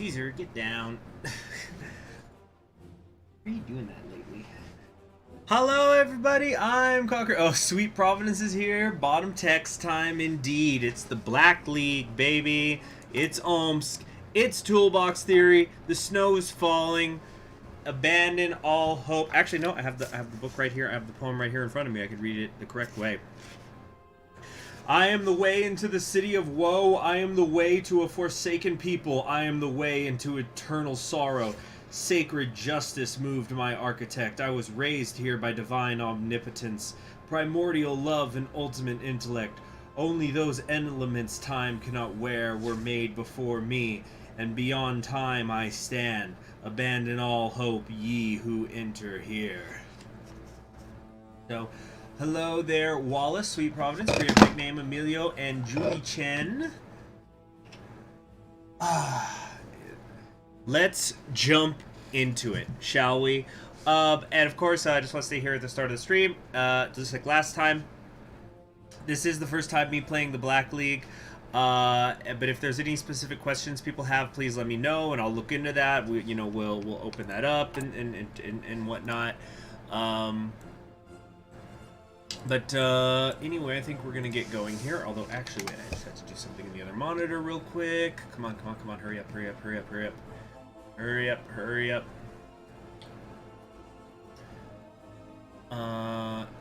Caesar, get down. Why are you doing that lately? Hello, everybody. I'm Conquer. Oh, Sweet Providence is here. Bottom text time, indeed. It's the Black League, baby. It's Omsk. It's Toolbox Theory. The snow is falling. Abandon all hope. Actually, no. I have the book right here. I have the poem right here in front of me. I could read it the correct way. I am the way into the city of woe. I am the way to a forsaken people. I am the way into eternal sorrow. Sacred justice moved my architect. I was raised here by divine omnipotence, primordial love and ultimate intellect. Only those elements time cannot wear were made before me, and beyond time I stand. Abandon all hope, ye who enter here. So, hello there, Wallace, Sweet Providence, for your nickname, Emilio, and Julie Chen. Let's jump into it, shall we? And of course, I just want to stay here at the start of the stream, just like last time. This is the first time me playing the Black League, but if there's any specific questions people have, please let me know, and I'll look into that. We'll open that up and whatnot. But anyway, I think we're gonna get going here. Although, actually, wait, I just have to do something in the other monitor real quick. Come on, hurry up.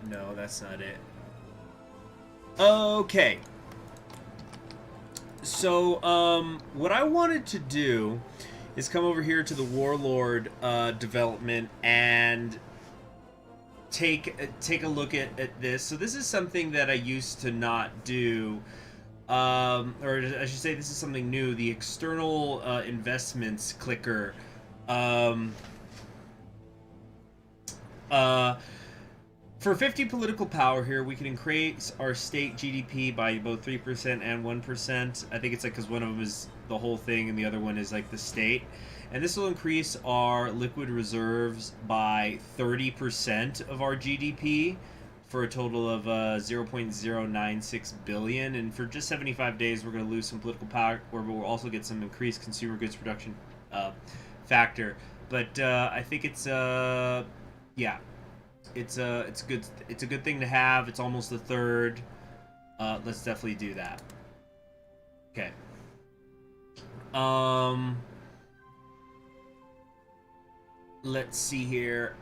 No, that's not it. Okay. So, what I wanted to do is come over here to the Warlord development and take a look at this. So this is something that I used to not do, or I should say this is something new, the external investments clicker. For 50 political power here, we can increase our state GDP by both 3% and 1%. I think it's like because one of them is the whole thing and the other one is like the state. And this will increase our liquid reserves by 30% of our GDP for a total of 0.096 billion. And for just 75 days, we're going to lose some political power, but we'll also get some increased consumer goods production factor. But I think it's yeah, it's good. It's a good thing to have. It's almost the third. Let's definitely do that. Okay. Let's see here.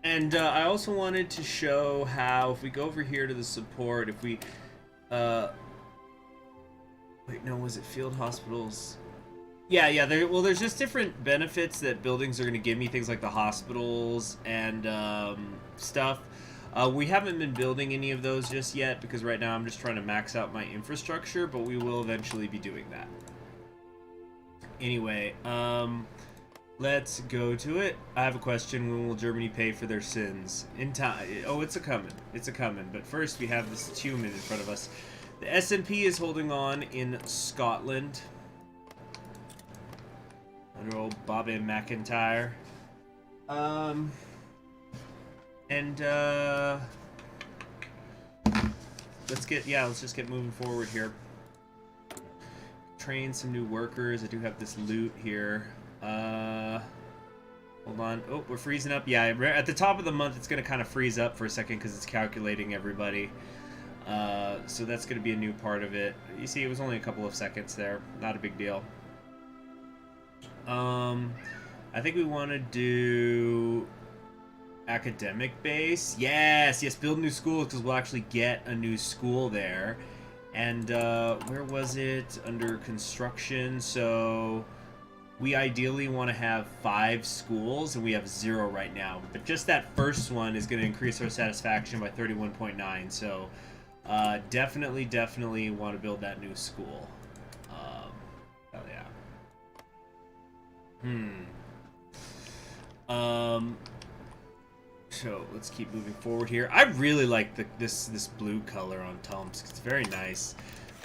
And I also wanted to show how if we go over here to the support, if we wait, no, was it field hospitals? Yeah. There's just different benefits that buildings are going to give me, things like the hospitals and stuff. We haven't been building any of those just yet because right now I'm just trying to max out my infrastructure, but we will eventually be doing that. Anyway, let's go to it. I have a question. When will Germany pay for their sins? In time. Oh, it's a-coming. It's a-coming. But first we have this human in front of us. The S&P is holding on in Scotland. Under old Bobby McIntyre. Let's just get moving forward here. Train some new workers. I do have this loot here. Hold on. Oh, we're freezing up. Yeah, at the top of the month, it's going to kind of freeze up for a second because it's calculating everybody. So that's going to be a new part of it. You see, it was only a couple of seconds there. Not a big deal. I think we want to do academic base. Yes, build new schools because we'll actually get a new school there. And where was it? Under construction. So we ideally want to have 5 schools, and we have 0 right now. But just that first one is going to increase our satisfaction by 31.9. So definitely want to build that new school. Hell yeah. So let's keep moving forward here. I really like this blue color on Tomsk. It's very nice.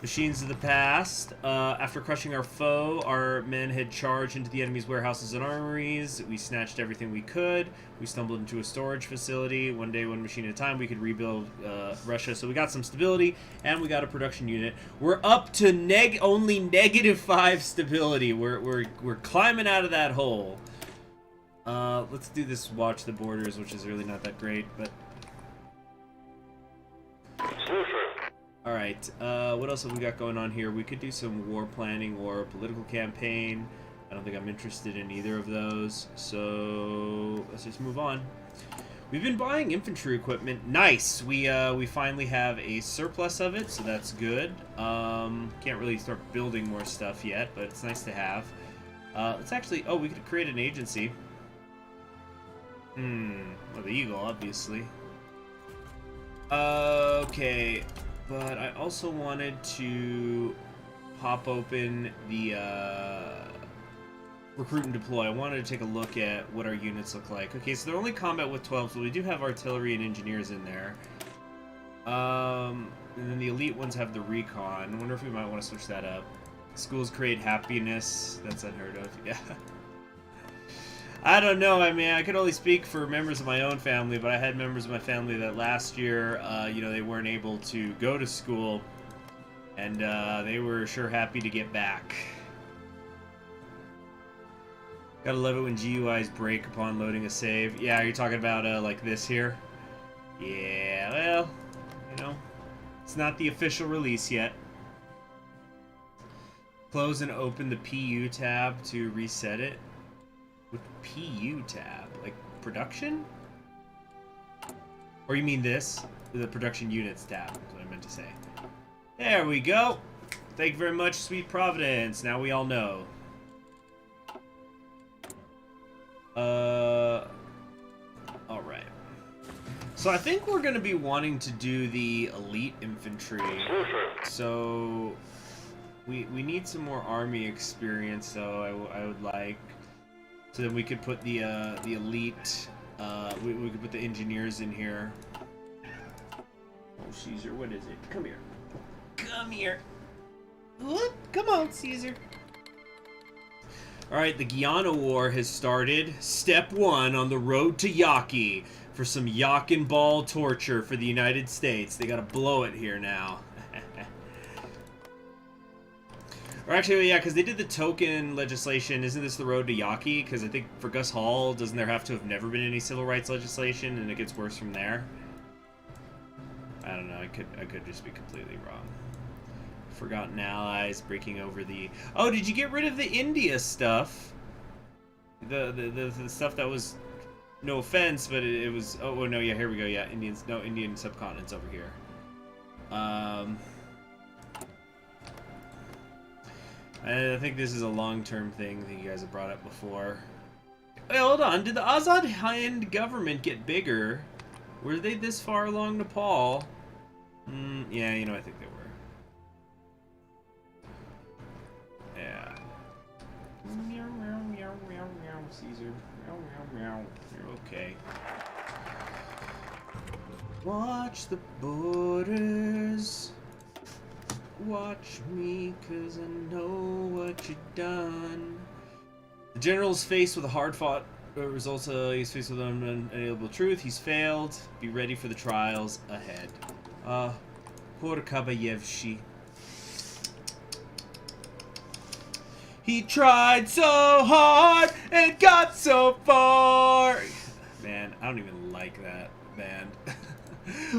Machines of the past. After crushing our foe, our men had charged into the enemy's warehouses and armories. We snatched everything we could. We stumbled into a storage facility. One day, one machine at a time, we could rebuild Russia. So we got some stability, and we got a production unit. We're up to only -5 stability. We're climbing out of that hole. Let's do this watch the borders, which is really not that great, but... Alright, what else have we got going on here? We could do some war planning or political campaign. I don't think I'm interested in either of those, so let's just move on. We've been buying infantry equipment. Nice! We finally have a surplus of it, so that's good. Can't really start building more stuff yet, but it's nice to have. Let's actually... Oh, we could create an agency. Well, the Eagle, obviously. Okay... But I also wanted to pop open the recruit and deploy. I wanted to take a look at what our units look like. Okay, so they're only combat with 12, so we do have artillery and engineers in there. And then the elite ones have the recon. I wonder if we might want to switch that up. Schools create happiness. That's unheard of. Yeah. I don't know. I mean, I could only speak for members of my own family, but I had members of my family that last year, you know, they weren't able to go to school, and they were sure happy to get back. Gotta love it when GUIs break upon loading a save. Yeah, you're talking about like this here? Yeah, well, you know, it's not the official release yet. Close and open the PU tab to reset it. With PU tab? Like production? Or you mean this? The production units tab is what I meant to say. There we go. Thank you very much, Sweet Providence. Now we all know. Alright. So I think we're going to be wanting to do the elite infantry. So we need some more army experience, though, I would like. So then we could put the elite, we could put the engineers in here. Oh, Caesar, what is it? Come here. Come here. Whoop, come on, Caesar. Alright, the Guyana War has started. Step 1 on the road to Yaqui for some yak and ball torture for the United States. They gotta blow it here now. Or actually, yeah, because they did the token legislation. Isn't this the road to Yaqui? Because I think for Gus Hall, doesn't there have to have never been any civil rights legislation, and it gets worse from there? I don't know. I could just be completely wrong. Forgotten allies breaking over the... Oh, did you get rid of the India stuff? The stuff that was... No offense, but it was... Oh, no, yeah, here we go. Yeah, Indians... No, Indian subcontinent's over here. I think this is a long-term thing that you guys have brought up before. Wait, hold on. Did the Azad Hind government get bigger? Were they this far along Nepal? Yeah, you know, I think they were. Yeah. Meow, meow, meow, meow, meow, Caesar. Meow, meow, meow. You're okay. Watch the borders. Watch me, cause I know what you've done. The general's faced with a hard-fought results. He's faced with an unalienable truth. He's failed. Be ready for the trials ahead. Horkabayevshi. He tried so hard and got so far. Man, I don't even like that band.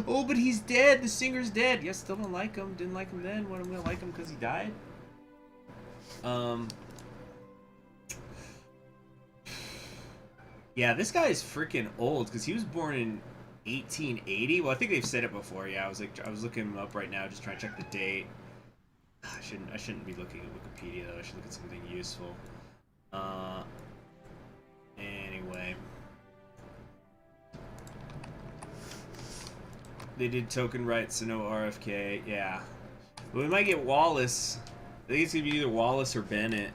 Oh, but he's dead. The singer's dead. Yes, still don't like him. Didn't like him then. What, I'm gonna like him because he died? Yeah, this guy is freaking old because he was born in 1880. Well, I think they've said it before. Yeah, I was looking him up right now, just trying to check the date. I shouldn't be looking at Wikipedia though. I should look at something useful. Anyway. They did token rights, so no RFK. Yeah. But we might get Wallace. I think it's gonna be either Wallace or Bennett.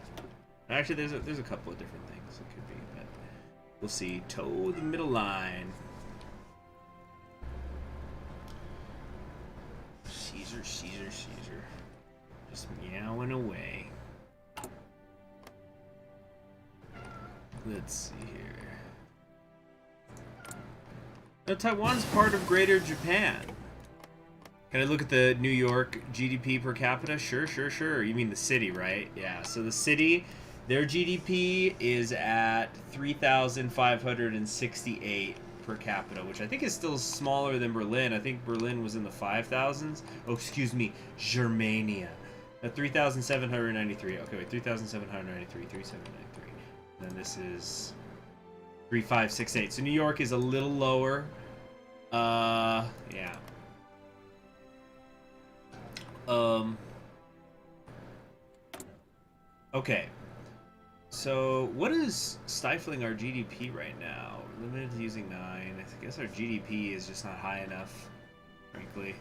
Actually, there's a couple of different things it could be, but we'll see. Toe the middle line. Caesar, Caesar, Caesar. Just meowing away. Let's see here. Now, Taiwan's part of Greater Japan. Can I look at the New York GDP per capita? Sure, sure, sure. You mean the city, right? Yeah, so the city, their GDP is at 3,568 per capita, which I think is still smaller than Berlin. I think Berlin was in the 5,000s. Oh, excuse me, Germania. 3,793. Okay, wait, 3,793, 3,793. Then this is 3,568. So New York is a little lower. Yeah. Okay. So, what is stifling our GDP right now? Limited to using 9. I guess our GDP is just not high enough, frankly.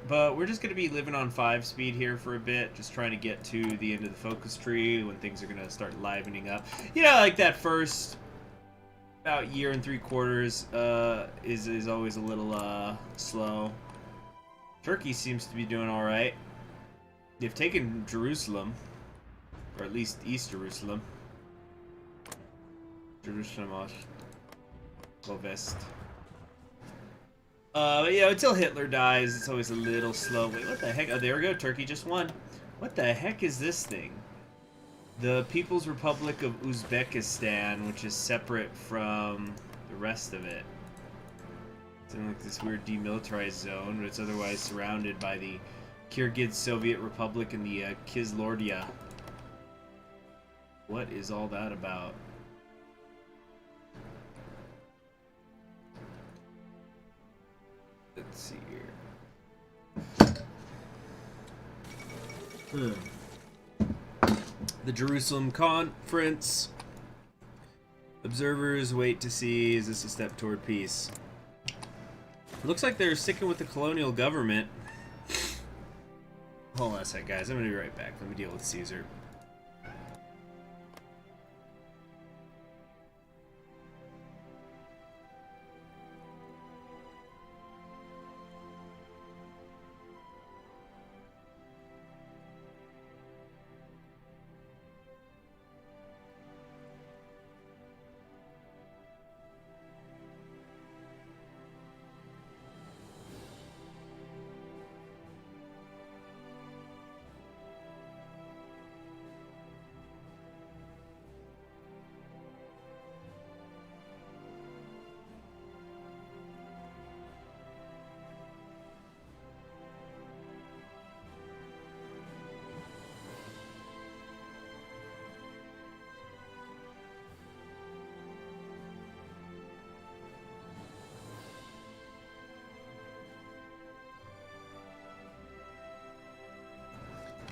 But we're just going to be living on 5 speed here for a bit, just trying to get to the end of the focus tree when things are going to start livening up. You know, like that first about year and 3/4 is always a little slow. Turkey seems to be doing all right. They've taken Jerusalem, or at least East Jerusalem. Jerusalem West. You know, until Hitler dies, it's always a little slow. Wait, what the heck? Oh, there we go. Turkey just won. What the heck is this thing? The People's Republic of Uzbekistan, which is separate from the rest of it. It's in like this weird demilitarized zone, but it's otherwise surrounded by the Kyrgyz Soviet Republic and the Kizlordia. What is all that about? Let's see here. The Jerusalem Conference. Observers wait to see, is this a step toward peace? It looks like they're sticking with the colonial government. Hold on a sec, guys. I'm going to be right back. Let me deal with Caesar.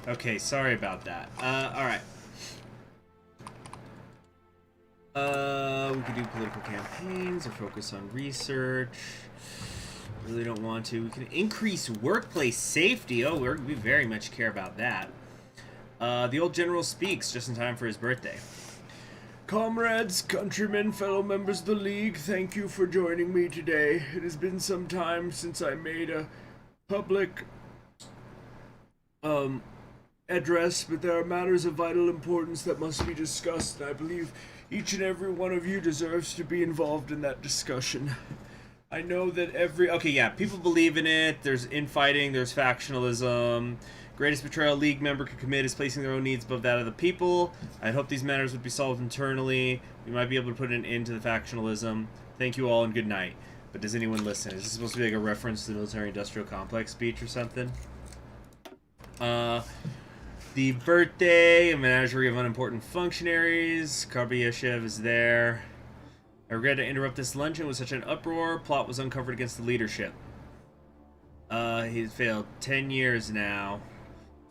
Okay, sorry about that. Alright. We could do political campaigns or focus on research. Really don't want to. We can increase workplace safety. Oh, we very much care about that. The old general speaks just in time for his birthday. Comrades, countrymen, fellow members of the League, thank you for joining me today. It has been some time since I made a public address, but there are matters of vital importance that must be discussed, and I believe each and every one of you deserves to be involved in that discussion. I know that okay, yeah, people believe in it. There's infighting, there's factionalism. Greatest betrayal a League member could commit is placing their own needs above that of the people. I'd hope these matters would be solved internally. We might be able to put an end to the factionalism. Thank you all and good night. But does anyone listen? Is this supposed to be like a reference to the military-industrial complex speech or something? The birthday, a menagerie of unimportant functionaries. Karbyashev is there. I regret to interrupt this luncheon with such an uproar. Plot was uncovered against the leadership. He's failed. 10 years now.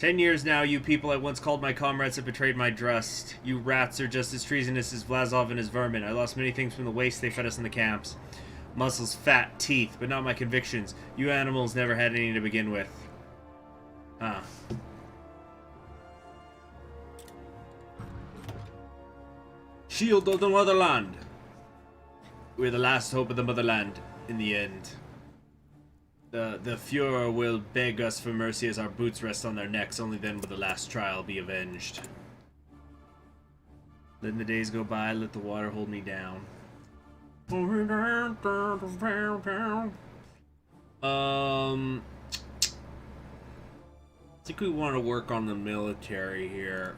10 years now, you people I once called my comrades have betrayed my trust. You rats are just as treasonous as Vlasov and his vermin. I lost many things from the waste they fed us in the camps. Muscles, fat, teeth, but not my convictions. You animals never had any to begin with. Huh. Shield of the motherland. We're the last hope of the motherland in the end. The Fuhrer will beg us for mercy as our boots rest on their necks. Only then will the last trial be avenged. Letting the days go by, let the water hold me down. I think we want to work on the military here.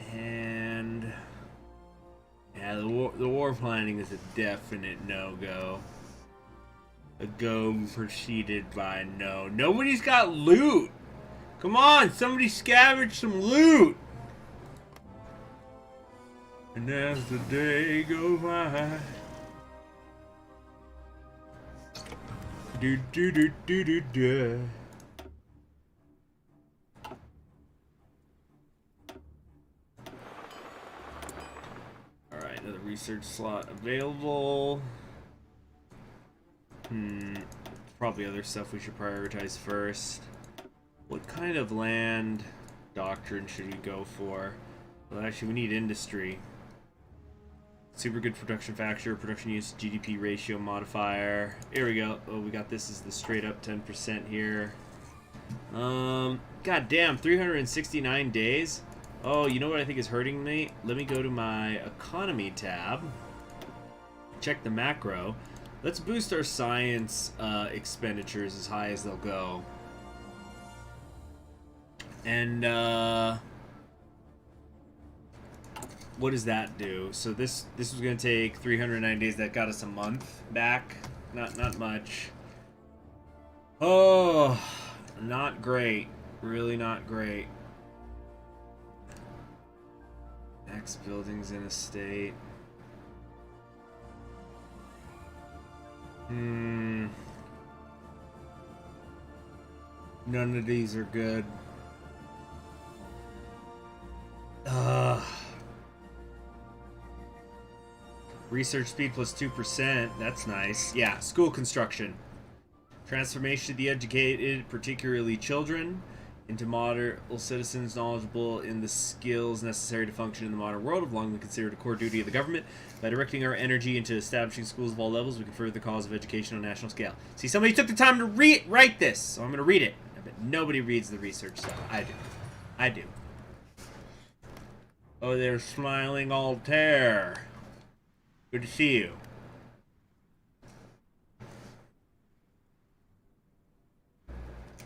And yeah, the war planning is a definite no-go. A go preceded by a no. Nobody's got loot! Come on, somebody scavenge some loot! And as the day goes by, do do do do do do. All right, another research slot available. Probably other stuff we should prioritize first. What kind of land doctrine should we go for? Well, actually, we need industry. Super good production factor, production use, GDP ratio modifier. Here we go. Oh, we got this as the straight up 10% here. God damn, 369 days. Oh, you know what I think is hurting me? Let me go to my economy tab. Check the macro. Let's boost our science expenditures as high as they'll go. And what does that do? So this was gonna take 309 days. That got us a month back. Not much. Oh, not great. Really not great. Next building's in a state. None of these are good. Research speed plus 2%. That's nice. Yeah, school construction. Transformation of the educated, particularly children, into model citizens knowledgeable in the skills necessary to function in the modern world, have long been considered a core duty of the government. By directing our energy into establishing schools of all levels, we can further the cause of education on a national scale. See, somebody took the time to write this, so I'm going to read it. I bet nobody reads the research stuff. I do. I do. Oh, they're smiling Altair. Good to see you.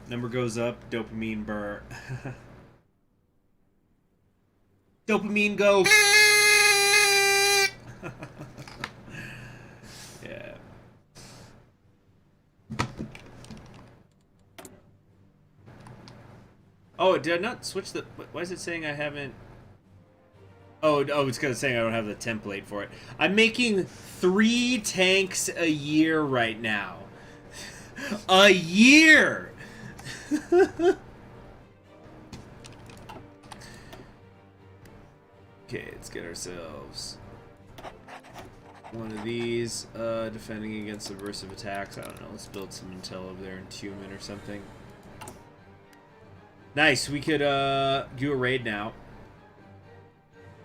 Number goes up, dopamine burr. Dopamine go. Yeah. Oh, did I not switch the... Why is it saying I haven't... Oh, it's because it's saying I don't have the template for it. I'm making 3 tanks a year right now. A year! Okay, let's get ourselves one of these, defending against subversive attacks. I don't know, let's build some intel over there in Tumen or something. Nice, we could do a raid now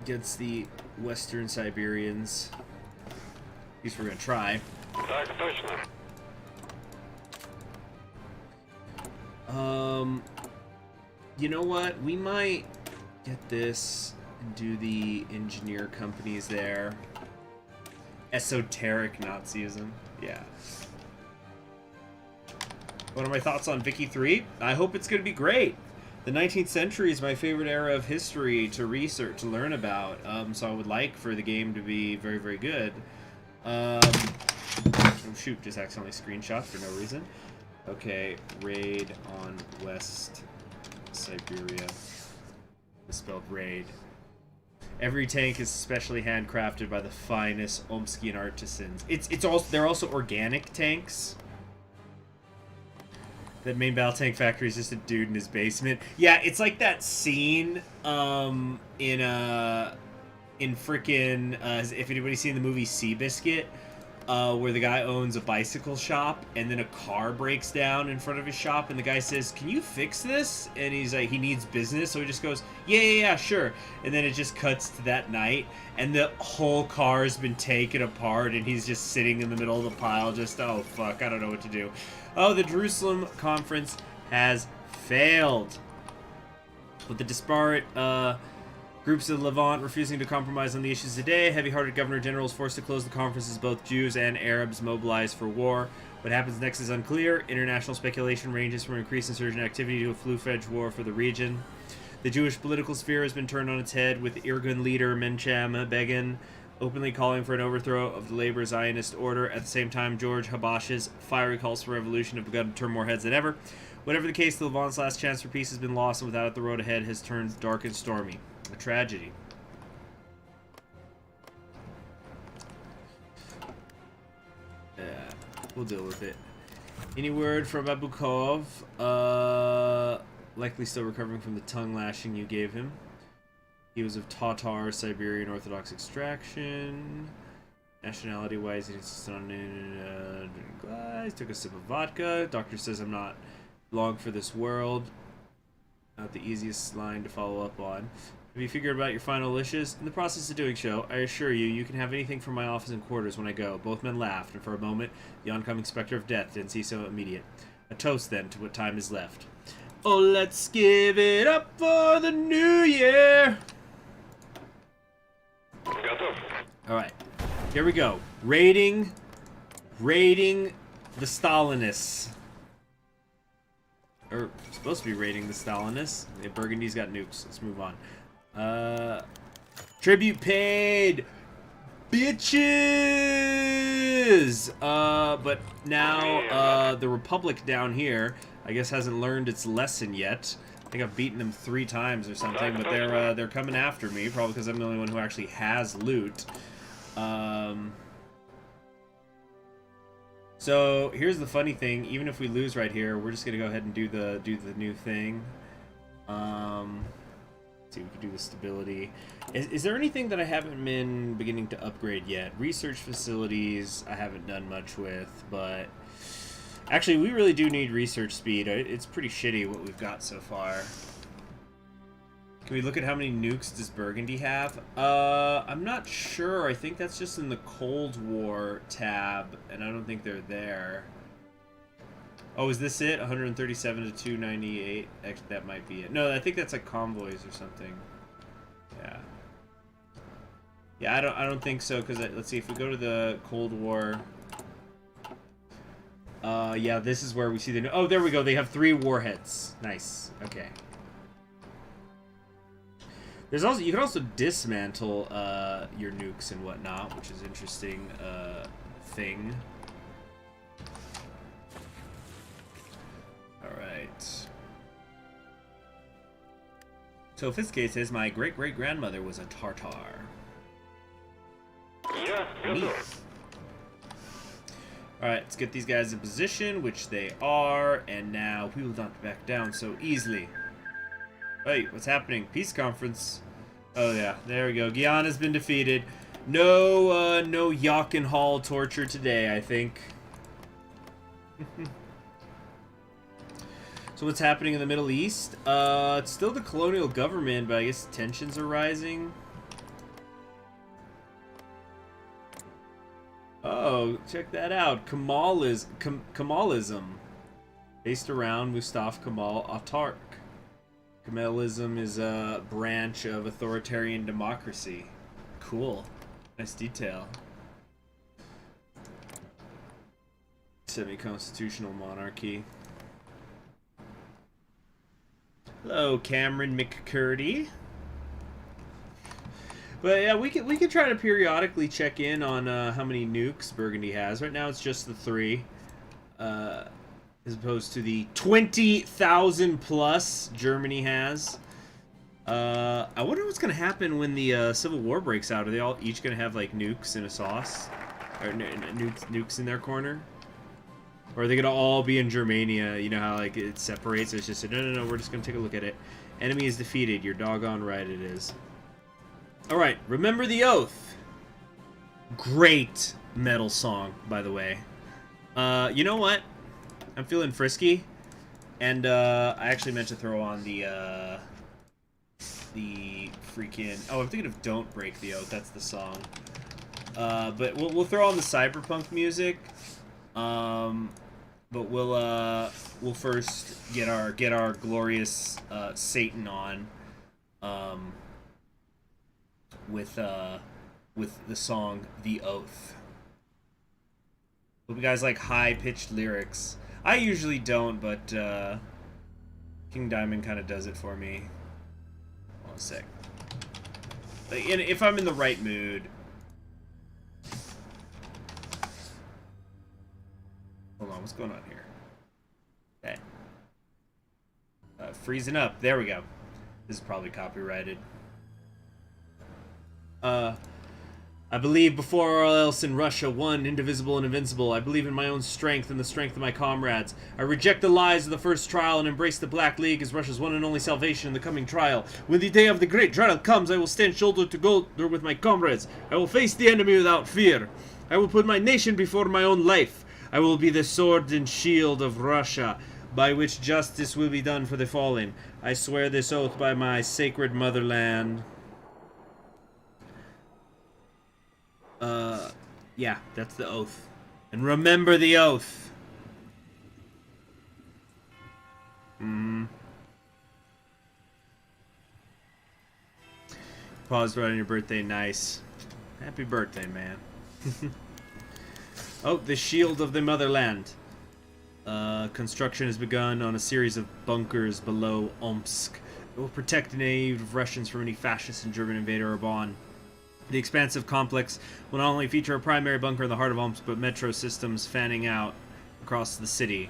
against the Western Siberians. At least we're gonna try. You know what? We might get this and do the engineer companies there. Esoteric Nazism. Yeah. What are my thoughts on Vicky 3? I hope it's going to be great. The 19th century is my favorite era of history to research, to learn about. So I would like for the game to be very, very good. Oh shoot, just accidentally screenshot for no reason. Okay, raid on West Siberia. Misspelled raid. Every tank is specially handcrafted by the finest Omskian artisans. They're also organic tanks. The main battle tank factory is just a dude in his basement. Yeah, it's like that scene in frickin' if anybody's seen the movie Seabiscuit, where the guy owns a bicycle shop, and then a car breaks down in front of his shop, and the guy says, "Can you fix this?" And he's like, he needs business, so he just goes, yeah, sure. And then it just cuts to that night, and the whole car's been taken apart, and he's just sitting in the middle of the pile, just, oh fuck, I don't know what to do. Oh, the Jerusalem conference has failed. With the disparate groups of Levant refusing to compromise on the issues today, heavy-hearted Governor General is forced to close the conference as both Jews and Arabs mobilize for war. What happens next is unclear. International speculation ranges from increased insurgent activity to a full-fledged war for the region. The Jewish political sphere has been turned on its head, with Irgun leader Menchem Begin openly calling for an overthrow of the labor Zionist order. At the same time, George Habash's fiery calls for revolution have begun to turn more heads than ever. Whatever the case, the Levant's last chance for peace has been lost, and without it, the road ahead has turned dark and stormy. A tragedy. We'll deal with it. Any word from Abukov? Likely still recovering from the tongue lashing you gave him. He was of Tatar Siberian Orthodox extraction. Nationality-wise, he insisted on glass. Took a sip of vodka. Doctor says I'm not long for this world. Not the easiest line to follow up on. Have you figured out your final wishes? In the process of doing so, I assure you, you can have anything from my office and quarters when I go. Both men laughed, and for a moment, the oncoming specter of death didn't seem so immediate. A toast, then, to what time is left. Oh, let's give it up for the new year! Alright, here we go. Raiding the Stalinists. Or, supposed to be raiding the Stalinists. Yeah, Burgundy's got nukes. Let's move on. Tribute paid! Bitches! But now, the Republic down here, I guess hasn't learned its lesson yet. I think I've beaten them 3 times or something, but they're coming after me, probably because I'm the only one who actually has loot. So here's the funny thing, even if we lose right here, we're just gonna go ahead and do the new thing. See if we can do the stability. Is there anything that I haven't been beginning to upgrade yet? Research facilities I haven't done much with, but actually we really do need research speed. It's pretty shitty what we've got so far. Can we look at how many nukes does Burgundy have? I'm not sure. I think that's just in the Cold War tab, and I don't think they're there. Oh, is this it? 137 to 298. Actually, that might be it. No, I think that's like convoys or something. Yeah. Yeah, I don't think so, because let's see, if we go to the Cold War. Yeah, this is where we see the... Oh, there we go. They have 3 warheads. Nice. Okay. There's also, you can also dismantle your nukes and whatnot, which is an interesting thing. Alright. Sophisticated says, my great-great-grandmother was a Tartar. Yeah, Neat. Alright, let's get these guys in position, which they are, and now we will not back down so easily. Hey, what's happening? Peace conference. Oh yeah, there we go. Guyana's been defeated. No, no Yockenhall torture today, I think. So what's happening in the Middle East? It's still the colonial government, but I guess tensions are rising. Oh, check that out. Kemalism. Based around Mustafa Kemal Atatürk. Kemalism is a branch of authoritarian democracy. Cool. Nice detail. Semi-constitutional monarchy. Hello, Cameron McCurdy. But yeah, we could try to periodically check in on how many nukes Burgundy has. Right now it's just the 3. As opposed to the 20,000 plus Germany has. I wonder what's gonna happen when the Civil War breaks out. Are they all each gonna have like nukes in a sauce, or nukes in their corner, or are they gonna all be in Germania? You know how like it separates. It's just no. We're just gonna take a look at it. Enemy is defeated. You're doggone right it is. All right. Remember the oath. Great metal song, by the way. You know what? I'm feeling frisky, and I actually meant to throw on the freaking. Oh, I'm thinking of "Don't Break the Oath." That's the song. But we'll throw on the cyberpunk music. But we'll first get our glorious Satan on. With the song "The Oath." Hope you guys like high-pitched lyrics. I usually don't, but King Diamond kind of does it for me. Hold on a sec. Like, if I'm in the right mood. Hold on, what's going on here? Okay. Freezing up. There we go. This is probably copyrighted. I believe before all else in Russia, one, indivisible and invincible. I believe in my own strength and the strength of my comrades. I reject the lies of the first trial and embrace the Black League as Russia's one and only salvation in the coming trial. When the day of the great trial comes, I will stand shoulder to shoulder with my comrades. I will face the enemy without fear. I will put my nation before my own life. I will be the sword and shield of Russia, by which justice will be done for the fallen. I swear this oath by my sacred motherland. Yeah, that's the oath. And remember the oath. Paused right on your birthday, nice. Happy birthday, man. Oh, the shield of the motherland. Construction has begun on a series of bunkers below Omsk. It will protect the native Russians from any fascist and German invader or bomb. The expansive complex will not only feature a primary bunker in the heart of Omsk, but metro systems fanning out across the city.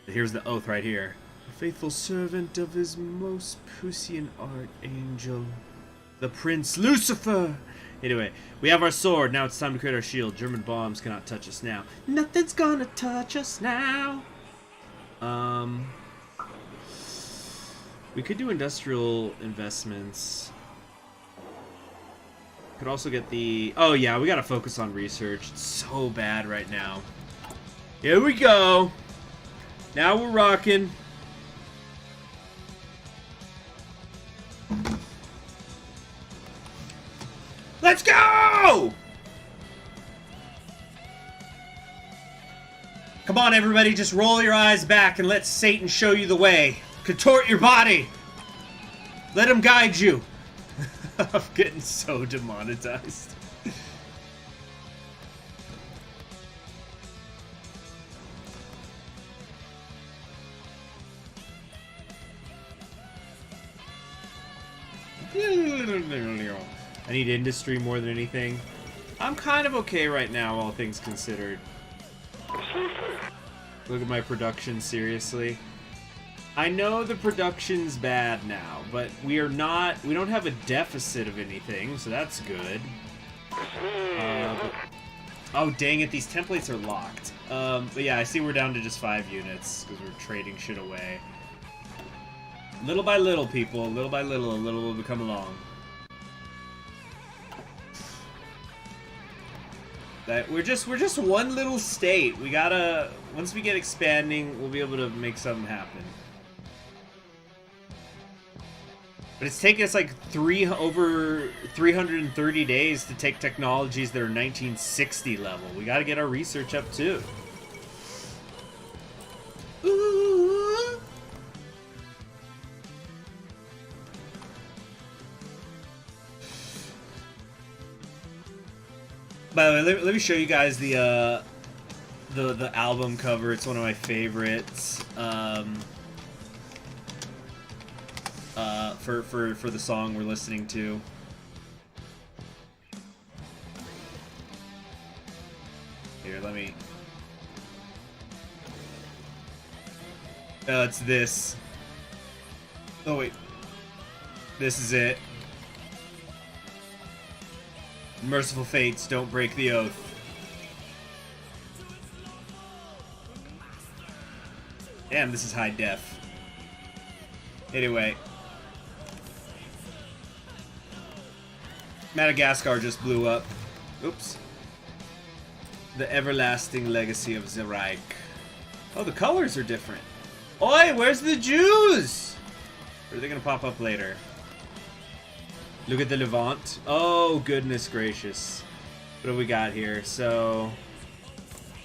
Here's the oath right here. A faithful servant of his most Pusian archangel, the Prince Lucifer. Anyway, we have our sword. Now it's time to create our shield. German bombs cannot touch us now. Nothing's gonna touch us now. We could do industrial investments. Could also get the... Oh yeah, we gotta focus on research. It's so bad right now. Here we go. Now we're rocking. Let's go! Come on, everybody, just roll your eyes back and let Satan show you the way. Contort your body. Let him guide you. I'm getting so demonetized. I need industry more than anything. I'm kind of okay right now, all things considered. Look at my production, seriously. I know the production's bad now, but we don't have a deficit of anything, so that's good. Oh, dang it, these templates are locked. But yeah, I see we're down to just 5 units, because we're trading shit away. Little by little, people, little by little, a little will become along. We're just one little state. We gotta, once we get expanding, we'll be able to make something happen. But it's taken us like over 330 days to take technologies that are 1960 level. We gotta get our research up too. Ooh. By the way, let me show you guys the album cover. It's one of my favorites. For the song we're listening to. Here, let me... it's this. Oh, wait. This is it. Merciful fates, don't break the oath. Damn, this is high def. Anyway. Madagascar just blew up. Oops. The everlasting legacy of the Reich. Oh, the colors are different. Oi, where's the Jews? Or are they gonna pop up later? Look at the Levant. Oh, goodness gracious. What do we got here? So,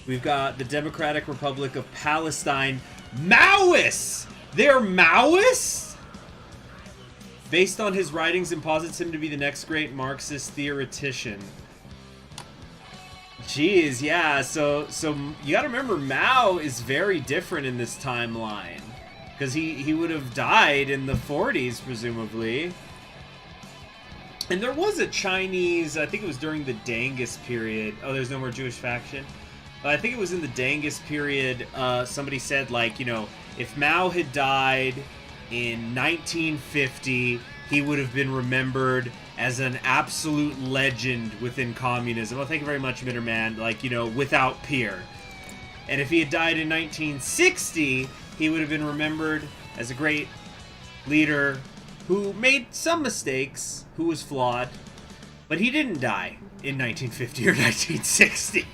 we've got the Democratic Republic of Palestine. Maoists! They're Maoists? Based on his writings and posits him to be the next great Marxist theoretician. Jeez, yeah, so you gotta remember Mao is very different in this timeline. Because he would have died in the 40s, presumably. And there was a Chinese, I think it was during the Dangus period. Oh, there's no more Jewish faction? I think it was in the Dangus period, somebody said, like, you know, if Mao had died in 1950, he would have been remembered as an absolute legend within communism. Well, thank you very much, Mitterman. Like, you know, without peer. And if he had died in 1960, he would have been remembered as a great leader who made some mistakes, who was flawed, but he didn't die in 1950 or 1960.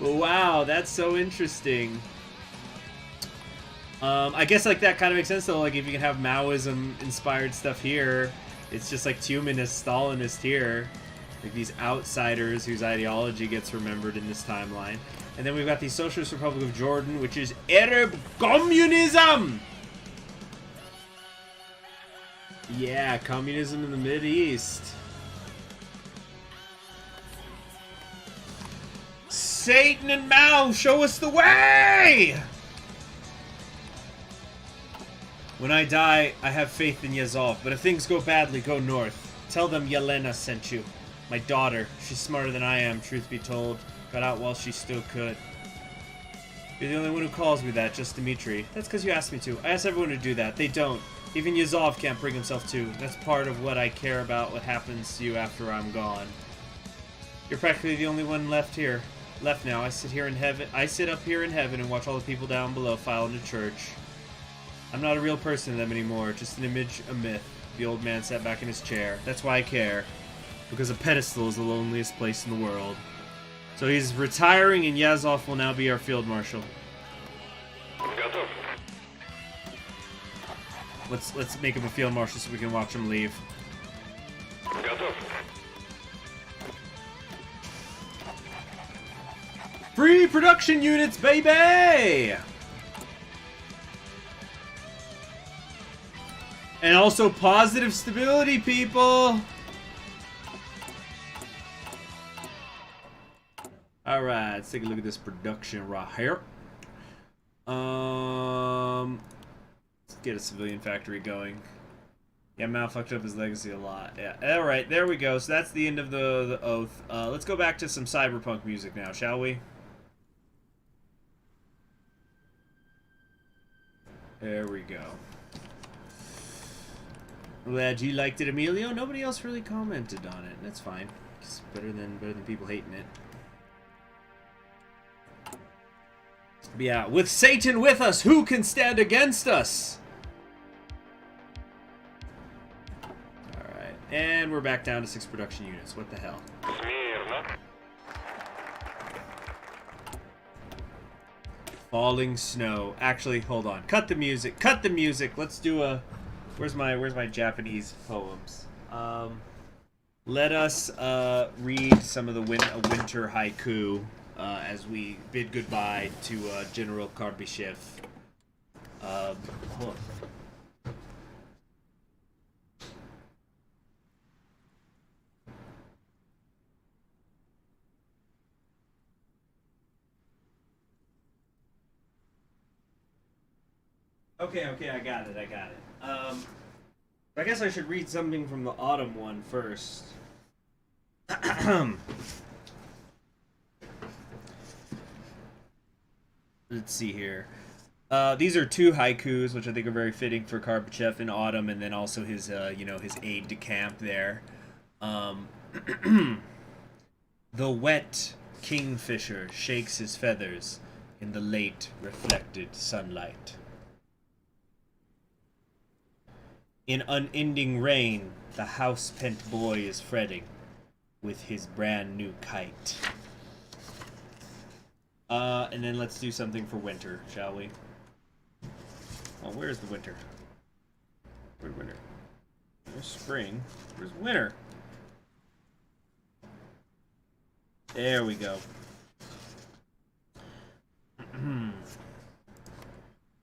Wow, that's so interesting. I guess like that kind of makes sense though. Like if you can have Maoism inspired stuff here, it's just like Humanist, Stalinist here. Like these outsiders whose ideology gets remembered in this timeline. And then we've got the Socialist Republic of Jordan, which is Arab communism! Yeah, communism in the Mideast. Satan and Mao, show us the way! When I die, I have faith in Yazov, but if things go badly, go north. Tell them Yelena sent you. My daughter. She's smarter than I am, truth be told. Got out while she still could. You're the only one who calls me that, just Dmitri. That's because you asked me to. I asked everyone to do that. They don't. Even Yazov can't bring himself to. That's part of what I care about, what happens to you after I'm gone. You're practically the only one left here. Left now. I sit up here in heaven and watch all the people down below file into church. I'm not a real person to them anymore, just an image, a myth. The old man sat back in his chair. That's why I care. Because a pedestal is the loneliest place in the world. So he's retiring and Yazov will now be our field marshal. Let's make him a field marshal so we can watch him leave. Free production units, baby! And also positive stability, people! Alright, let's take a look at this production right here. Let's get a civilian factory going. Yeah, Mao fucked up his legacy a lot. Yeah, alright, there we go. So that's the end of the oath. Let's go back to some cyberpunk music now, shall we? There we go. Glad you liked it, Emilio. Nobody else really commented on it. That's fine. It's better than people hating it. But yeah, with Satan with us, who can stand against us? Alright, and we're back down to 6 production units. What the hell? Falling snow. Actually, hold on. Cut the music. Cut the music. Let's do a... Where's my Japanese poems? Let us read some of the winter haiku as we bid goodbye to General Karbyshev. Hold on. Okay, I got it. I guess I should read something from the autumn one first. Let's see here. These are 2 haikus, which I think are very fitting for Karbyshev in autumn, and then also his, his aide de camp there. The wet kingfisher shakes his feathers in the late reflected sunlight. In unending rain, the house-pent boy is fretting with his brand new kite. And then let's do something for winter, shall we? Oh, where's the winter? Where's winter? There's spring. Where's winter? There we go.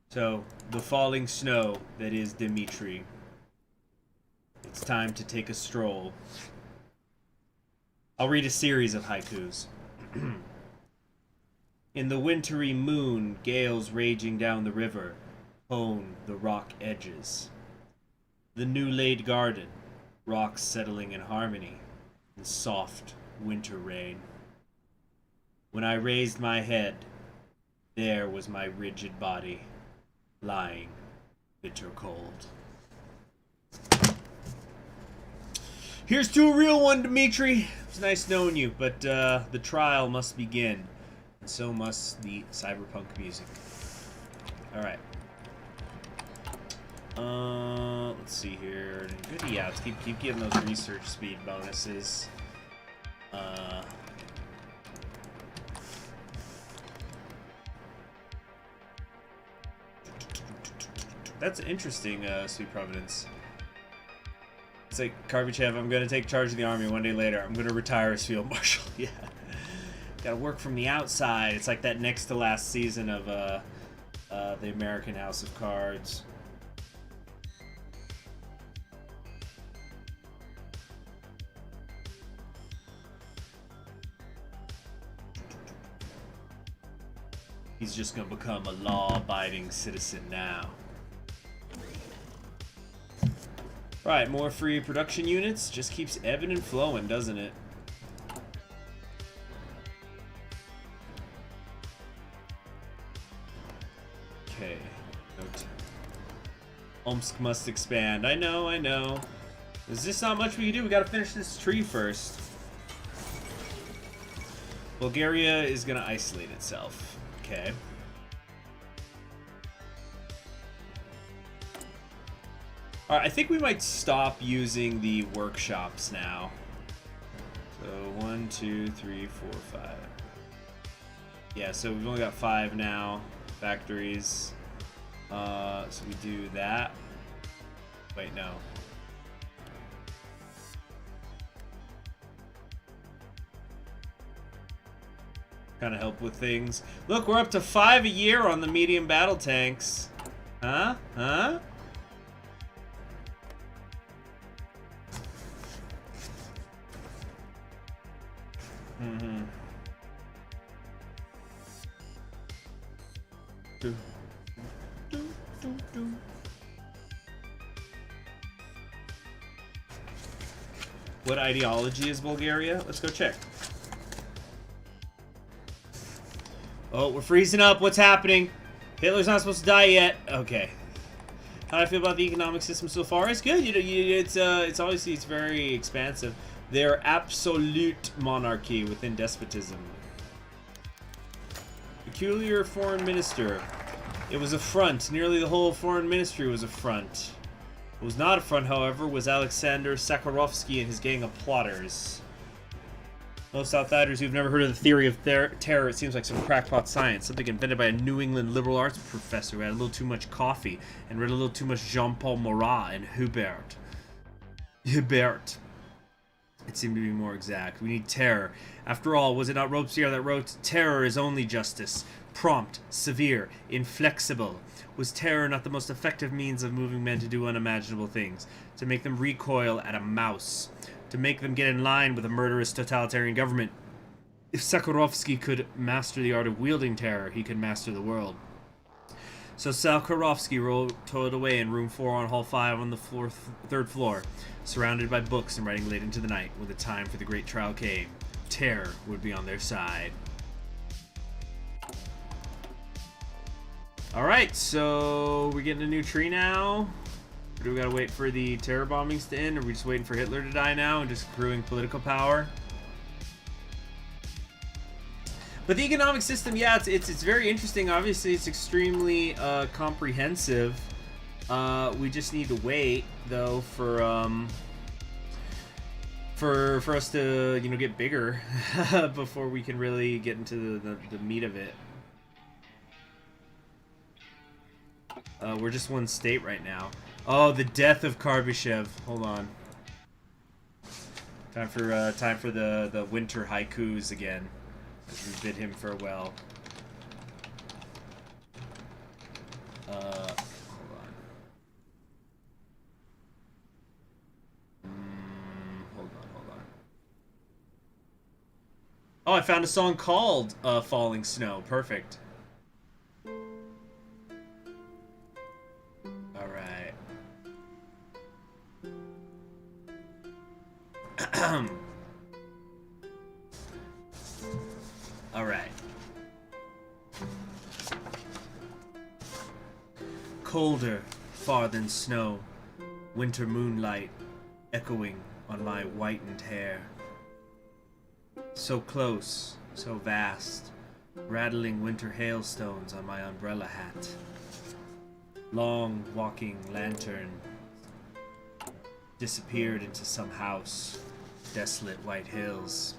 So, the falling snow that is Dimitri. It's time to take a stroll. I'll read a series of haikus. In the wintry moon, gales raging down the river hone the rock edges. The new-laid garden, rocks settling in harmony, in soft winter rain. When I raised my head, there was my rigid body, lying bitter cold. Here's to a real one, Dimitri. It's nice knowing you, but the trial must begin, and so must the cyberpunk music. Alright. Let's see here. Good, yeah, let's keep giving those research speed bonuses. That's interesting, Sweet Providence. It's like, Karvichev, I'm gonna take charge of the army one day later. I'm gonna retire as field marshal. Yeah. Gotta work from the outside. It's like that next to last season of the American House of Cards. He's just gonna become a law-abiding citizen now. Right, more free production units. Just keeps ebbing and flowing, doesn't it? Okay. Note. Omsk must expand. I know, I know. There's just not much we can do. We gotta finish this tree first. Bulgaria is gonna isolate itself. Okay. Alright, I think we might stop using the workshops now. So, 1, 2, 3, 4, 5. Yeah, so we've only got 5 now. Factories. So we do that. Wait, no. Kind of help with things. Look, we're up to 5 a year on the medium battle tanks. Huh? Huh? Mm-hmm. What ideology is Bulgaria? Let's go check. Oh, we're freezing up. What's happening? Hitler's not supposed to die yet. Okay. How do I feel about the economic system so far? It's good. It's obviously it's very expansive. They're absolute monarchy within despotism. Peculiar foreign minister. It was a front. Nearly the whole foreign ministry was a front. What was not a front, however, was Alexander Sakharovsky and his gang of plotters. Most outsiders who've never heard of the theory of terror, it seems like some crackpot science. Something invented by a New England liberal arts professor who had a little too much coffee and read a little too much Jean-Paul Marat and Hubert. Hubert. It seemed to be more exact. We need terror. After all, was it not Robespierre that wrote, "Terror is only justice. Prompt, severe, inflexible." Was terror not the most effective means of moving men to do unimaginable things? To make them recoil at a mouse? To make them get in line with a murderous totalitarian government? If Sakharovsky could master the art of wielding terror, he could master the world. So Sakharovsky toiled away in room 4 on hall 5 on the third floor, surrounded by books and writing late into the night. When the time for the great trial came, terror would be on their side. Alright, so we're getting a new tree now. Or do we gotta wait for the terror bombings to end? Or are we just waiting for Hitler to die now and just accruing political power? But the economic system, yeah, it's very interesting. Obviously, it's extremely comprehensive. We just need to wait, though, for for us to, you know, get bigger before we can really get into the meat of it. We're just one state right now. Oh, the death of Karbyshev. Hold on. Time for the winter haikus again. As we bid him farewell. Hold on. Hold on. Oh, I found a song called Falling Snow. Perfect. Alright. Alright. Colder, far than snow, winter moonlight echoing on my whitened hair. So close, so vast, rattling winter hailstones on my umbrella hat. Long walking lantern disappeared into some house, desolate white hills.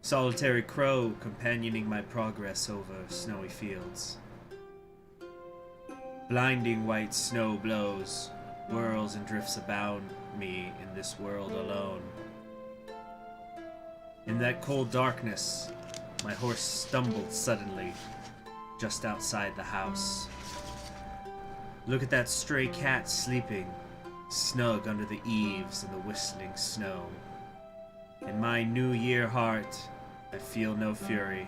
Solitary crow companioning my progress over snowy fields. Blinding white snow blows, whirls and drifts abound me in this world alone. In that cold darkness, my horse stumbled suddenly, just outside the house. Look at that stray cat sleeping, snug under the eaves in the whistling snow. In my New Year heart, I feel no fury,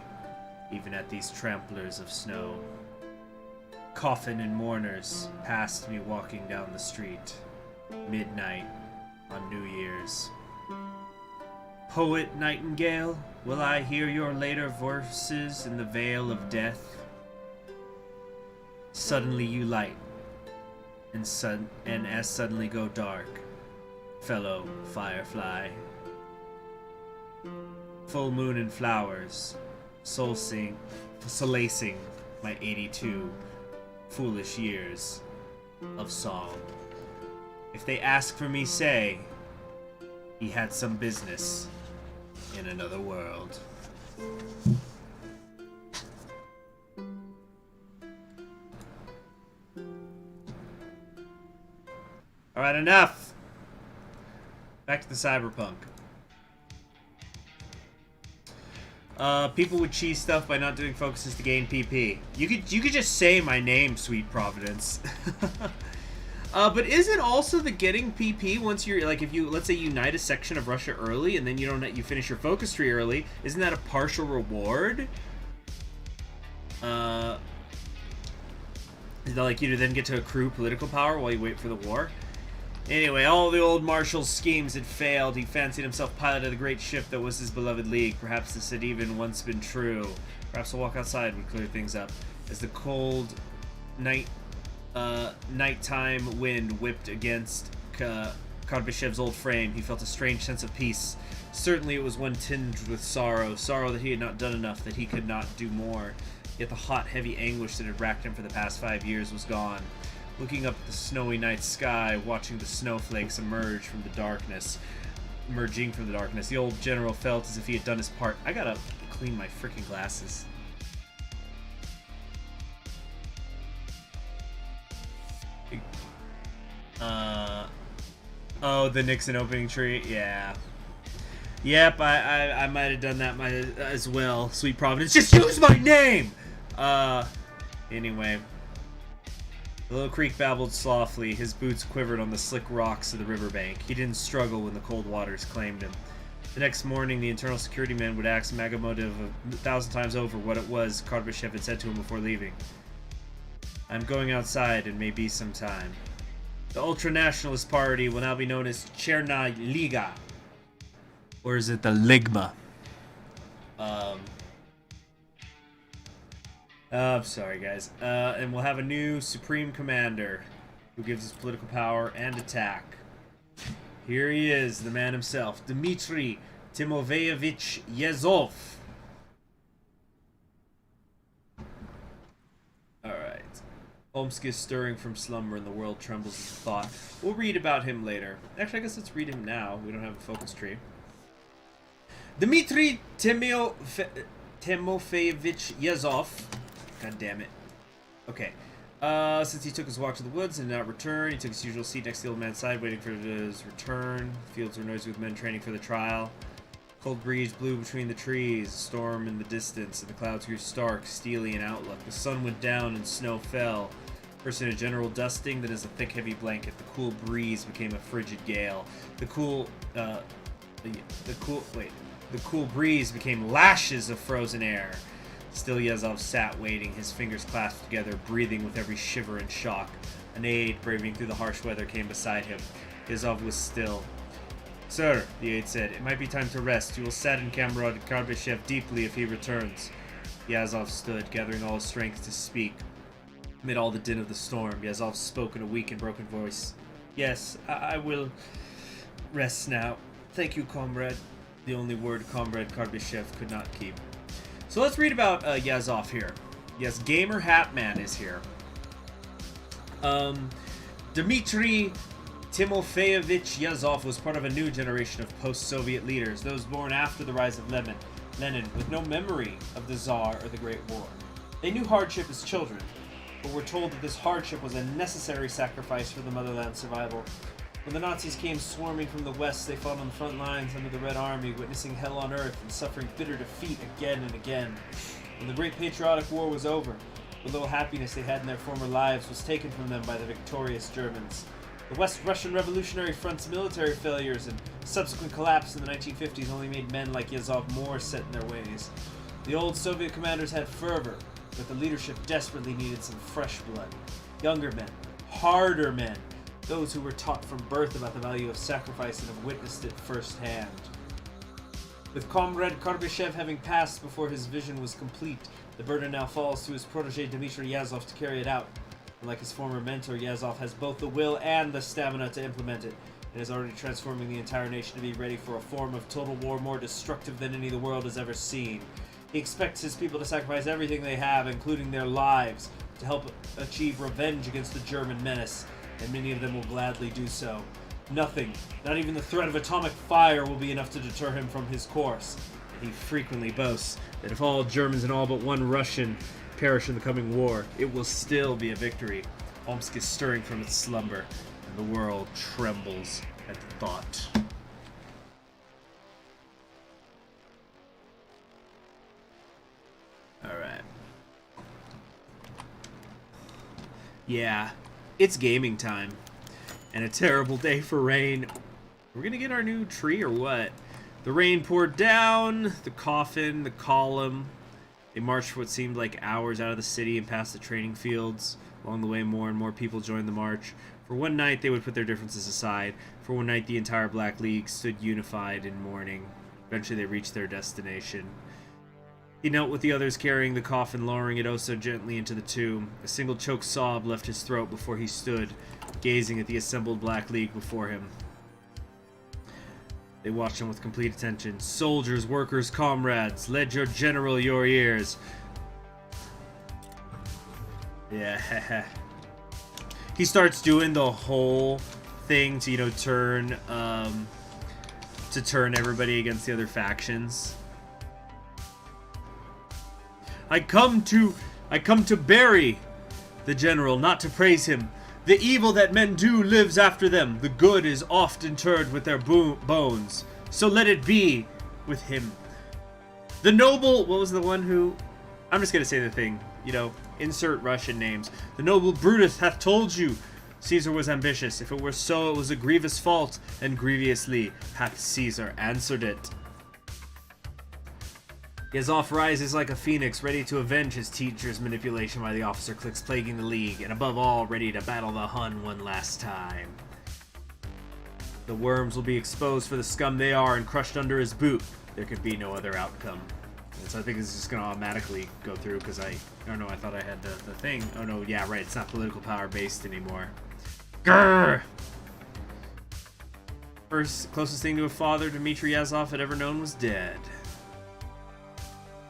even at these tramplers of snow. Coffin and mourners passed me walking down the street, midnight on New Year's. Poet Nightingale, will I hear your later verses in the vale of death? Suddenly you light, and as suddenly go dark, fellow firefly. Full moon and flowers, solacing my 82 foolish years of song. If they ask for me, say, he had some business in another world. Alright, enough! Back to the cyberpunk. People would cheese stuff by not doing focuses to gain PP. You could just say my name, Sweet Providence. But isn't also the getting PP once you're, like, if you, let's say, unite a section of Russia early and then you finish your focus tree early, isn't that a partial reward? Like, you then get to accrue political power while you wait for the war? Anyway, all the old marshal's schemes had failed. He fancied himself pilot of the great ship that was his beloved league. Perhaps this had even once been true. Perhaps a walk outside would clear things up. As the cold nighttime wind whipped against Karbyshev's old frame, he felt a strange sense of peace. Certainly it was one tinged with sorrow that he had not done enough, that he could not do more. Yet the hot, heavy anguish that had racked him for the past 5 years was gone. Looking up at the snowy night sky, watching the snowflakes emerging from the darkness, the old general felt as if he had done his part. I gotta clean my freaking glasses. Oh, the Nixon opening tree? Yeah. Yep, I might have done that as well. Sweet Providence, just use my name! Anyway. The little creek babbled softly, his boots quivered on the slick rocks of the riverbank. He didn't struggle when the cold waters claimed him. The next morning, the internal security man would ask Magamotiv 1,000 times over what it was Karbyshev had said to him before leaving. I'm going outside and maybe some time. The ultra-nationalist party will now be known as Cherna Liga. Or is it the Ligma? I'm sorry, guys. And we'll have a new Supreme Commander who gives us political power and attack. Here he is, the man himself, Dmitry Timofeyevich Yezov. Alright. Omsk is stirring from slumber and the world trembles with thought. We'll read about him later. Actually, I guess let's read him now. We don't have a focus tree. Dmitry Timofeyevich Yazov. God damn it. Okay. Since he took his walk to the woods and did not return, he took his usual seat next to the old man's side, waiting for his return. Fields were noisy with men training for the trial. Cold breeze blew between the trees, a storm in the distance, and the clouds grew stark, steely in outlook. The sun went down and snow fell. First in a general dusting, then as a thick, heavy blanket. The cool breeze became a frigid gale. The cool breeze became lashes of frozen air. Still Yazov sat waiting, his fingers clasped together, breathing with every shiver and shock. An aide, braving through the harsh weather, came beside him. Yazov was still. Sir, the aide said, it might be time to rest. You will sadden Comrade Karbyshev deeply if he returns. Yazov stood, gathering all his strength to speak. Amid all the din of the storm, Yazov spoke in a weak and broken voice. Yes, I will rest now. Thank you, comrade. The only word Comrade Karbyshev could not keep. So let's read about Yazov here. Yes, Gamer Hatman is here. Dmitry Timofeyevich Yazov was part of a new generation of post-Soviet leaders, those born after the rise of Lenin, with no memory of the Tsar or the Great War. They knew hardship as children, but were told that this hardship was a necessary sacrifice for the motherland's survival. When the Nazis came swarming from the west, they fought on the front lines under the Red Army, witnessing hell on earth and suffering bitter defeat again and again. When the Great Patriotic War was over, the little happiness they had in their former lives was taken from them by the victorious Germans. The West Russian Revolutionary Front's military failures and subsequent collapse in the 1950s only made men like Yazov more set in their ways. The old Soviet commanders had fervor, but the leadership desperately needed some fresh blood. Younger men, harder men, those who were taught from birth about the value of sacrifice and have witnessed it firsthand. With Comrade Karbyshev having passed before his vision was complete, the burden now falls to his protege Dmitry Yazov to carry it out. And like his former mentor, Yazov has both the will and the stamina to implement it, and is already transforming the entire nation to be ready for a form of total war more destructive than any the world has ever seen. He expects his people to sacrifice everything they have, including their lives, to help achieve revenge against the German menace, and many of them will gladly do so. Nothing, not even the threat of atomic fire, will be enough to deter him from his course. And he frequently boasts that if all Germans and all but one Russian perish in the coming war, it will still be a victory. Omsk is stirring from its slumber, and the world trembles at the thought. Alright. Yeah, it's gaming time. And a terrible day for rain. We're gonna get our new tree or what? The rain poured down, the coffin, the column. They marched for what seemed like hours out of the city and past the training fields. Along the way, more and more people joined the march. For one night, they would put their differences aside. For one night, the entire Black League stood unified in mourning. Eventually, they reached their destination. He knelt with the others, carrying the coffin, lowering it oh so gently into the tomb. A single choked sob left his throat before he stood, gazing at the assembled Black League before him. They watched him with complete attention. Soldiers, workers, comrades, led your general your ears. Yeah. He starts doing the whole thing to, turn everybody against the other factions. I come to bury the general, not to praise him. The evil that men do lives after them. The good is oft interred with their bones. So let it be with him. The noble... What was the one who... I'm just going to say the thing. Insert Russian names. The noble Brutus hath told you Caesar was ambitious. If it were so, it was a grievous fault, and grievously hath Caesar answered it. Yazov rises like a phoenix, ready to avenge his teacher's manipulation by the officer cliques plaguing the League, and above all, ready to battle the Hun one last time. The worms will be exposed for the scum they are and crushed under his boot. There could be no other outcome. And so I think this is just going to automatically go through, because I thought I had the thing. Oh no, yeah, right, it's not political power based anymore. Grrr! First closest thing to a father Dmitry Yazov had ever known was dead.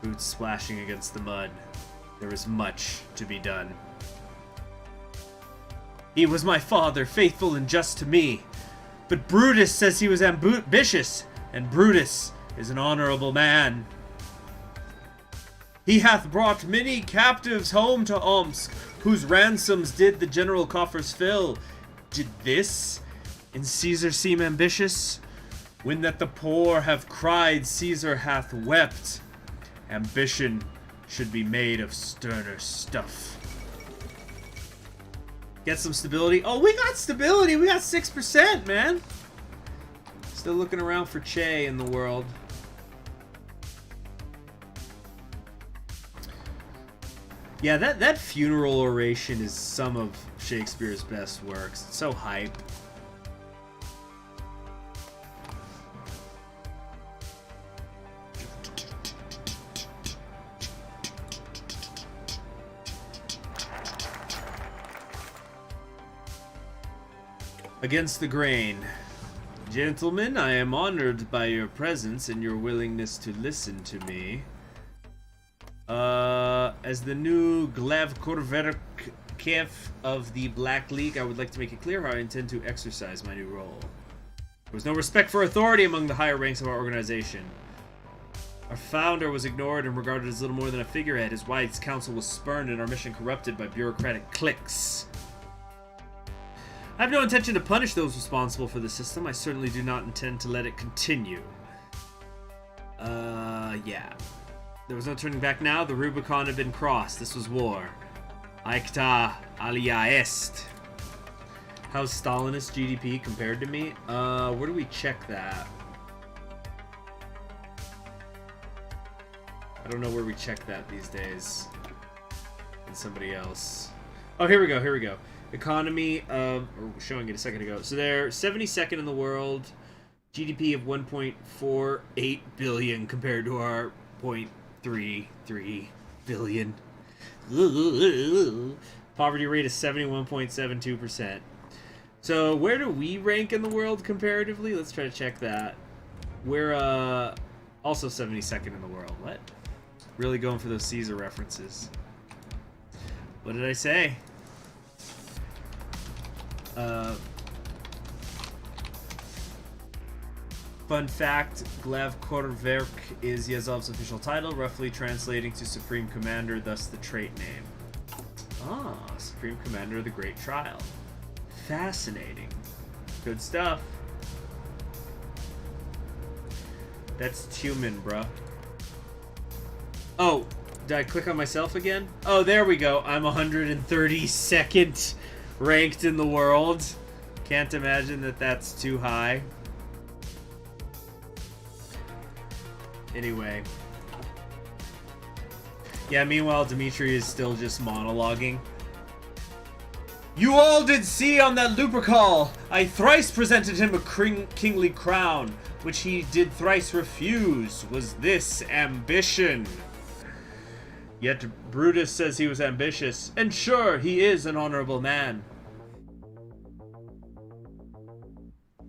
Boots splashing against the mud. There was much to be done. He was my father, faithful and just to me. But Brutus says he was ambitious, and Brutus is an honorable man. He hath brought many captives home to Omsk, whose ransoms did the general coffers fill. Did this in Caesar seem ambitious? When that the poor have cried, Caesar hath wept. Ambition should be made of sterner stuff. Get some stability. Oh, we got stability. We got 6%, man. Still looking around for Che in the world. Yeah, that funeral oration is some of Shakespeare's best works. It's so hype. Against the grain. Gentlemen, I am honored by your presence and your willingness to listen to me. As the new Glavkorverkev of the Black League, I would like to make it clear how I intend to exercise my new role. There was no respect for authority among the higher ranks of our organization. Our founder was ignored and regarded as little more than a figurehead. His wise counsel was spurned and our mission corrupted by bureaucratic cliques. I have no intention to punish those responsible for the system. I certainly do not intend to let it continue. Yeah. There was no turning back now. The Rubicon had been crossed. This was war. Aicta alia est. How's Stalinist GDP compared to me? Where do we check that? I don't know where we check that these days. And somebody else. Oh, here we go, here we go. Economy of, or showing it a second ago. So they're 72nd in the world. GDP of 1.48 billion compared to our 0.33 billion. Poverty rate is 71.72%. So where do we rank in the world comparatively? Let's try to check that. We're also 72nd in the world. What? Really going for those Caesar references. What did I say? Fun fact, Glavkorverk is Yazov's official title, roughly translating to Supreme Commander, thus the trait name. Ah, Supreme Commander of the Great Trial. Fascinating. Good stuff. That's human, bruh. Oh, did I click on myself again? Oh, there we go. I'm 132nd ranked in the world. Can't imagine that that's too high. Anyway. Yeah, meanwhile, Dimitri is still just monologuing. You all did see on that Lupercal, I thrice presented him a kingly crown, which he did thrice refuse. Was this ambition? Yet Brutus says he was ambitious, and sure, he is an honorable man.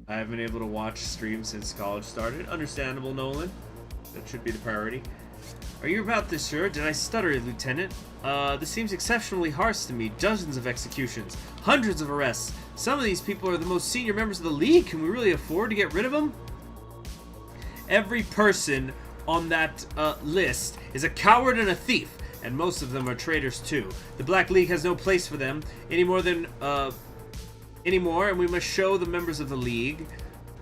I haven't been able to watch streams since college started. Understandable, Nolan. That should be the priority. Are you about this sure? Did I stutter, Lieutenant? This seems exceptionally harsh to me. Dozens of executions, hundreds of arrests. Some of these people are the most senior members of the League. Can we really afford to get rid of them? Every person on that list is a coward and a thief, and most of them are traitors too. The Black League has no place for them anymore, and we must show the members of the League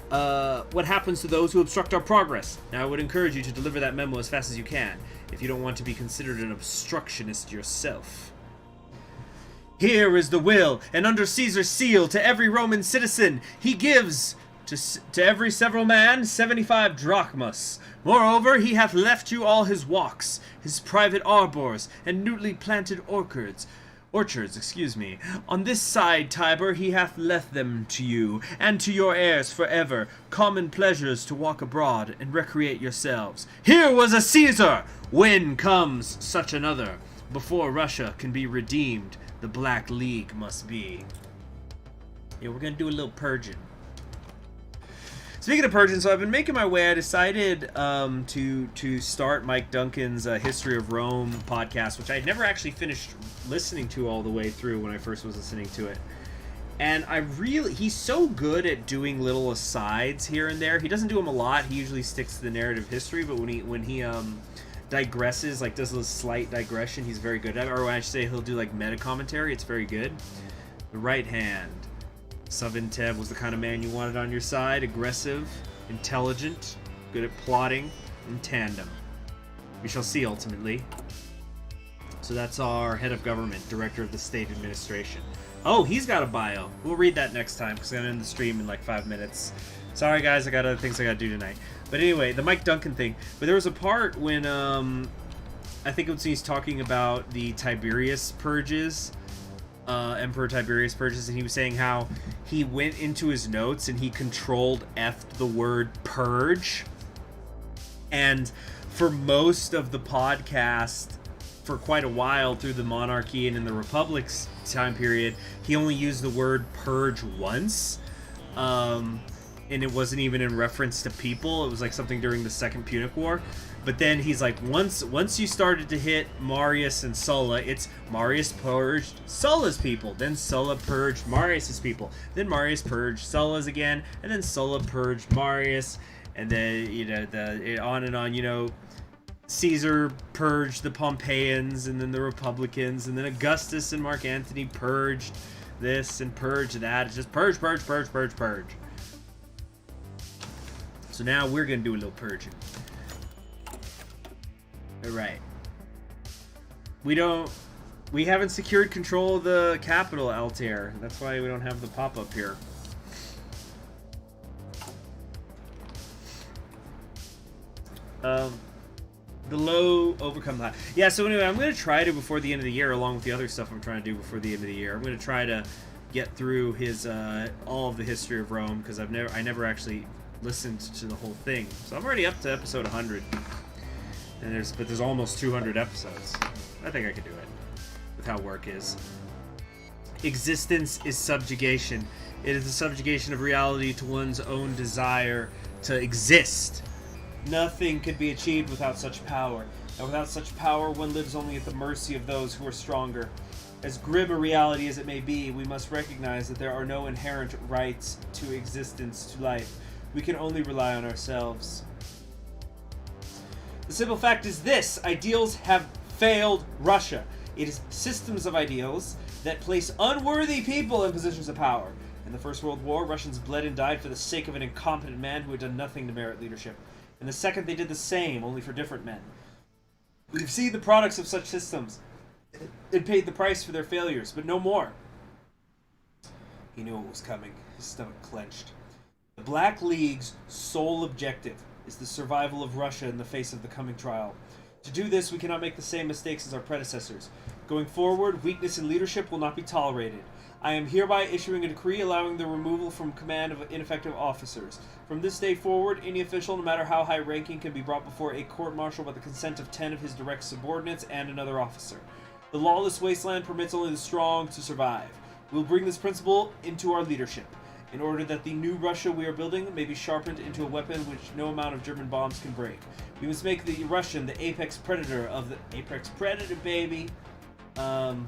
what happens to those who obstruct our progress. Now, I would encourage you to deliver that memo as fast as you can, if you don't want to be considered an obstructionist yourself. Here is the will, and under Caesar's seal, to every Roman citizen, he gives to every several man 75 drachmas. Moreover, he hath left you all his walks, his private arbors, and newly planted orchards. On this side Tiber he hath left them to you, and to your heirs forever, common pleasures to walk abroad and recreate yourselves. Here was a Caesar! When comes such another? Before Russia can be redeemed, the Black League must be. Yeah, we're gonna do a little purging. Speaking of purging, so I've been making my way. I decided to start Mike Duncan's History of Rome podcast, which I had never actually finished listening to all the way through when I first was listening to it. And he's so good at doing little asides here and there. He doesn't do them a lot. He usually sticks to the narrative history, but when he digresses, like does a slight digression, he's very good at it. Or when I should say he'll do like meta commentary, it's very good. The right hand. Suvinteb was the kind of man you wanted on your side. Aggressive, intelligent, good at plotting, in tandem. We shall see ultimately. So that's our head of government, director of the state administration. Oh, he's got a bio. We'll read that next time because I'm going to end the stream in like 5 minutes. Sorry guys, I got other things I got to do tonight. But anyway, the Mike Duncan thing. But there was a part when, I think it was he's talking about the Tiberius purges, Emperor Tiberius purges, and he was saying how he went into his notes and he controlled F'd the word purge. And for most of the podcast, for quite a while through the monarchy and in the republic's time period, he only used the word purge once, and it wasn't even in reference to people. It was like something during the Second Punic War. But then he's like, once you started to hit Marius and Sulla, it's Marius purged Sulla's people, then Sulla purged Marius's people, then Marius purged Sulla's again, and then Sulla purged Marius, and then on and on. Caesar purged the Pompeians, and then the Republicans, and then Augustus and Mark Antony purged this and purged that. It's just purge, purge, purge, purge, purge. So now we're going to do a little purging. Alright. We haven't secured control of the capital, Altair. That's why we don't have the pop-up here. The low overcome the high. Yeah, so anyway, I'm going to try to, before the end of the year, along with the other stuff I'm trying to do before the end of the year, I'm going to try to get through his all of the history of Rome, because I never actually listened to the whole thing. So I'm already up to episode 100. And there's almost 200 episodes. I think I could do it with how work is. Existence is subjugation. It is the subjugation of reality to one's own desire to exist. Nothing could be achieved without such power, and without such power one lives only at the mercy of those who are stronger. As grim a reality as it may be, we must recognize that there are no inherent rights to existence, to life. We can only rely on ourselves. The simple fact is this: ideals have failed Russia. It is systems of ideals that place unworthy people in positions of power. In the First World War, Russians bled and died for the sake of an incompetent man who had done nothing to merit leadership. In the second, they did the same, only for different men. We've seen the products of such systems and paid the price for their failures, but no more. He knew it was coming. His stomach clenched. The Black League's sole objective is the survival of Russia in the face of the coming trial. To do this, we cannot make the same mistakes as our predecessors. Going forward, weakness in leadership will not be tolerated. I am hereby issuing a decree allowing the removal from command of ineffective officers. From this day forward, any official, no matter how high-ranking, can be brought before a court-martial by the consent of 10 of his direct subordinates and another officer. The lawless wasteland permits only the strong to survive. We will bring this principle into our leadership, in order that the new Russia we are building may be sharpened into a weapon which no amount of German bombs can break. We must make the Russian the apex predator of the baby, of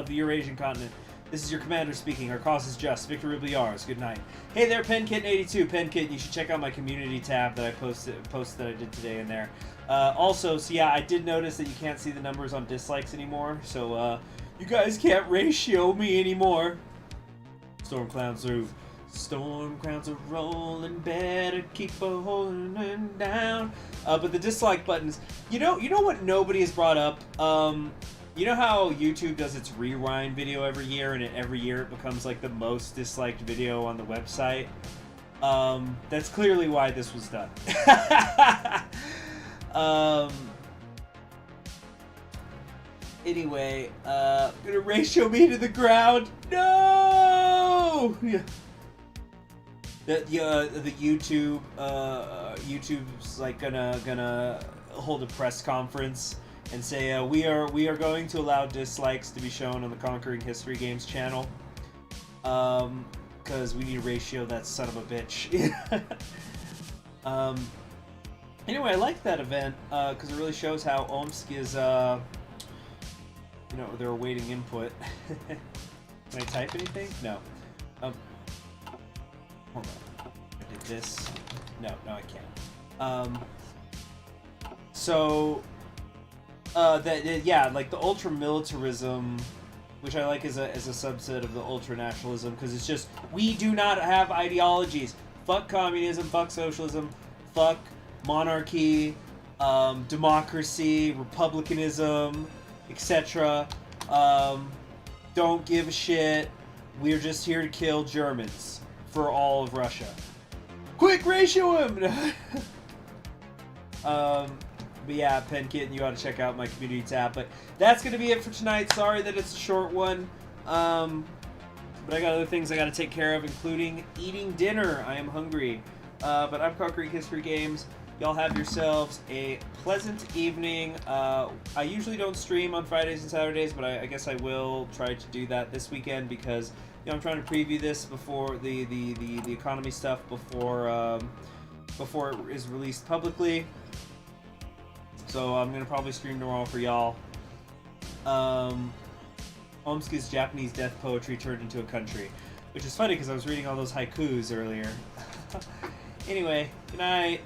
the Eurasian continent. This is your commander speaking. Our cause is just. Victor will be yours. Good night. Hey there, PenKitten82. PenKitten, you should check out my community tab that I posted that I did today in there. Also, so yeah, I did notice that you can't see the numbers on dislikes anymore. So you guys can't ratio me anymore. Storm clouds are rolling, better keep holding down. But the dislike buttons, you know what nobody has brought up. You know how YouTube does its rewind video every year, and every year it becomes like the most disliked video on the website? That's clearly why this was done. Anyway, gonna ratio me to the ground. No! Yeah. The YouTube's like gonna hold a press conference and say we are going to allow dislikes to be shown on the Conquering History Games channel, because we need to ratio that son of a bitch. Anyway, I like that event because it really shows how Omsk is they're awaiting input. Can I type anything? No. Hold on. I did this. No, I can't. So, yeah, like the ultra-militarism, which I like as a subset of the ultra-nationalism, because it's just, we do not have ideologies. Fuck communism, fuck socialism, fuck monarchy, democracy, republicanism, etc. Don't give a shit. We're just here to kill Germans for all of Russia. Quick, ratio him! But yeah, Pen Kitten, you ought to check out my community tab. But that's going to be it for tonight. Sorry that it's a short one. But I got other things I got to take care of, including eating dinner. I am hungry. But I'm Concrete History Games. Y'all have yourselves a pleasant evening. I usually don't stream on Fridays and Saturdays, but I guess I will try to do that this weekend because I'm trying to preview this before the economy stuff before it is released publicly. So I'm gonna probably stream tomorrow for y'all. Omska's Japanese death poetry turned into a country, which is funny because I was reading all those haikus earlier. Anyway, good night.